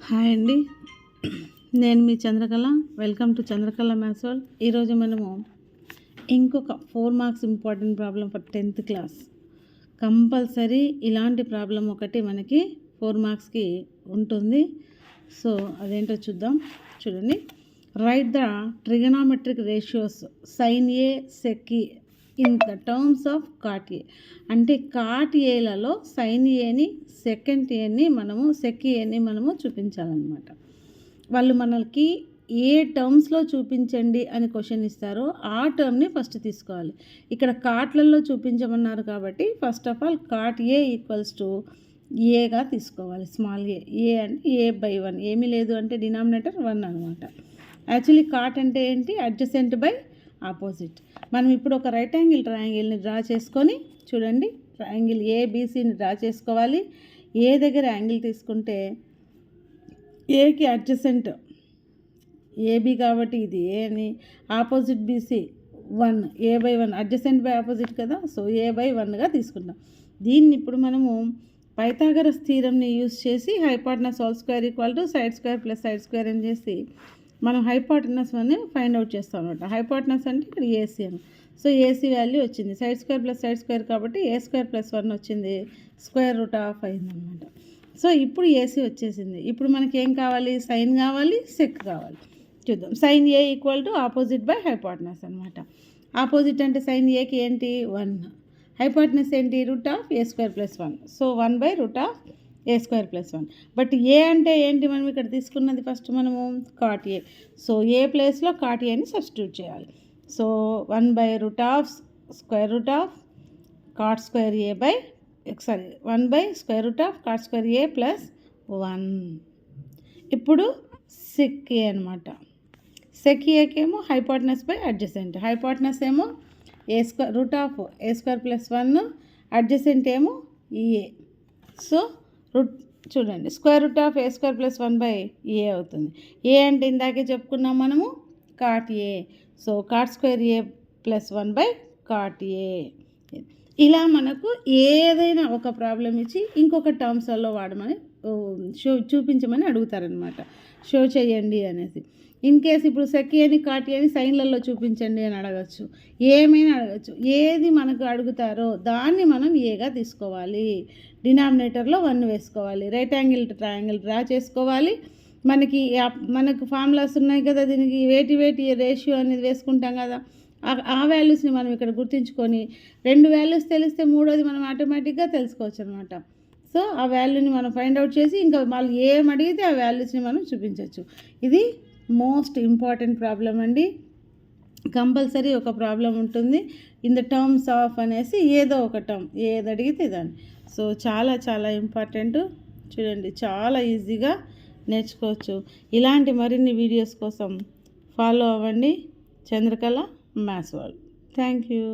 Hi అండి, నేను మీ Chandrakala. Welcome to Chandrakala maths world. ఈరోజు మనము ఇంకొక 4 marks important problem for 10th class. Compulsory ఇలాంటి ప్రాబ్లం ఒకటి మనకి 4 మార్క్స్కి ఉంటుంది. సో అదేంటో చూద్దాం. చూడండి, right the trigonometric ratios sine A sec A in the terms of cot A. అంటే కాట్ ఏలలో సైన్ ఏని సెకండ్ ఏని సెక్ ఏని మనము చూపించాలన్నమాట. వాళ్ళు మనకి ఏ టర్మ్స్లో చూపించండి అని క్వశ్చన్ ఇస్తారో ఆ టర్మ్ని ఫస్ట్ తీసుకోవాలి. ఇక్కడ కాట్లలో చూపించమన్నారు కాబట్టి first of all cot A equals to ఏగా తీసుకోవాలి. స్మాల్ ఏ అంటే A/1 ఏమీ లేదు అంటే డినామినేటర్ 1 అనమాట. యాక్చువల్లీ కాట్ అంటే ఏంటి? Adjacent by opposite. మనం ఇప్పుడు ఒక రైట్ యాంగిల్ ట్రయాంగిల్ని డ్రా చేసుకొని చూడండి, ట్రయాంగిల్ ఏబీసీని డ్రా చేసుకోవాలి. ఏ దగ్గర యాంగిల్ తీసుకుంటే ఏకి అడ్జసెంట్ ఏబీ కాబట్టి ఇది ఏ అని, opposite BC 1 A/1 adjacent by opposite కదా, సో A/1గా తీసుకుంటాం. దీన్ని ఇప్పుడు మనము పైథాగరస్ థీరంని యూజ్ చేసి hypotenuse whole square equal to side square plus side square అని చేసి మనం హైపాటనస్ అని ఫైండ్ అవుట్ చేస్తాం అనమాట. హైపాటనస్ అంటే ఇక్కడ ఏసీ అని. సో ఏసీ వాల్యూ వచ్చింది, side square plus side square కాబట్టి A² + 1 వచ్చింది, స్క్వేర్ రూట్ ఆఫ్ అయిందనమాట. సో ఇప్పుడు ఏసీ వచ్చేసింది. ఇప్పుడు మనకి ఏం కావాలి? సైన్ కావాలి, సెక్ కావాలి. చూద్దాం. Sine A equal to opposite by hypotenuse అనమాట. ఆపోజిట్ అంటే సైన్ ఏకి ఏంటి? 1. హైపాటనస్ ఏంటి? Root of A² + 1. So 1/√A² + 1. But A అంటే ఏంటి? మనం ఇక్కడ తీసుకున్నది ఫస్ట్ మనము కాట్ ఏ. సో ఏ ప్లేస్లో కాట్ ఏని సబ్స్టిట్యూట్ చేయాలి. So 1/√² cot square A by 1/√² cot square A + 1. ఇప్పుడు సెక్ ఏ అనమాట. సెక్ ఏకేమో హైపాటనస్ బై అడ్జసెంట్. హైపాటనస్ ఏమో √A² + 1, అడ్జసెంట్ ఏమో ఏ. సో చూడండి, √A² + 1/A అవుతుంది. ఏ అంటే ఇందాకే చెప్పుకున్నాం మనము cot A. So cot square A + 1/cot A. ఇలా మనకు ఏదైనా ఒక ప్రాబ్లం ఇచ్చి ఇంకొక టర్మ్స్లలో వాడమని చూపించమని అడుగుతారనమాట. షో చేయండి అనేసి. ఇన్ కేస్ ఇప్పుడు సెక్ ఏని కాట్ ఏని సైన్లలో చూపించండి అని అడగచ్చు, ఏమైనా అడగచ్చు. ఏది మనకు అడుగుతారో దాన్ని మనం ఏగా తీసుకోవాలి. డినామినేటర్లో 1 వేసుకోవాలి. రైట్ యాంగిల్ ట్రయాంగిల్ డ్రా చేసుకోవాలి. మనకు ఫార్ములాస్ ఉన్నాయి కదా, దీనికి వేటి రేషియో అనేది వేసుకుంటాం కదా, ఆ వాల్యూస్ని మనం ఇక్కడ గుర్తుంచుకొని 2 వాల్యూస్ తెలిస్తే మూడోది మనం ఆటోమేటిక్గా తెలుసుకోవచ్చు అనమాట. సో ఆ వాల్యూని మనం ఫైండ్ అవుట్ చేసి ఇంకా వాళ్ళు ఏం అడిగితే ఆ వాల్యూస్ని మనం చూపించవచ్చు. ఇది మోస్ట్ ఇంపార్టెంట్ ప్రాబ్లం అండి. కంపల్సరీ ఒక ప్రాబ్లం ఉంటుంది. ఇన్ ద టర్మ్స్ ఆఫ్ అనేసి ఏదో ఒక టర్మ్ ఏది అడిగితే దాన్ని. సో చాలా చాలా ఇంపార్టెంట్. చూడండి, చాలా ఈజీగా నేర్చుకోవచ్చు. ఇలాంటి మరిన్ని వీడియోస్ కోసం ఫాలో అవ్వండి Chandrakala maths world. Thank you.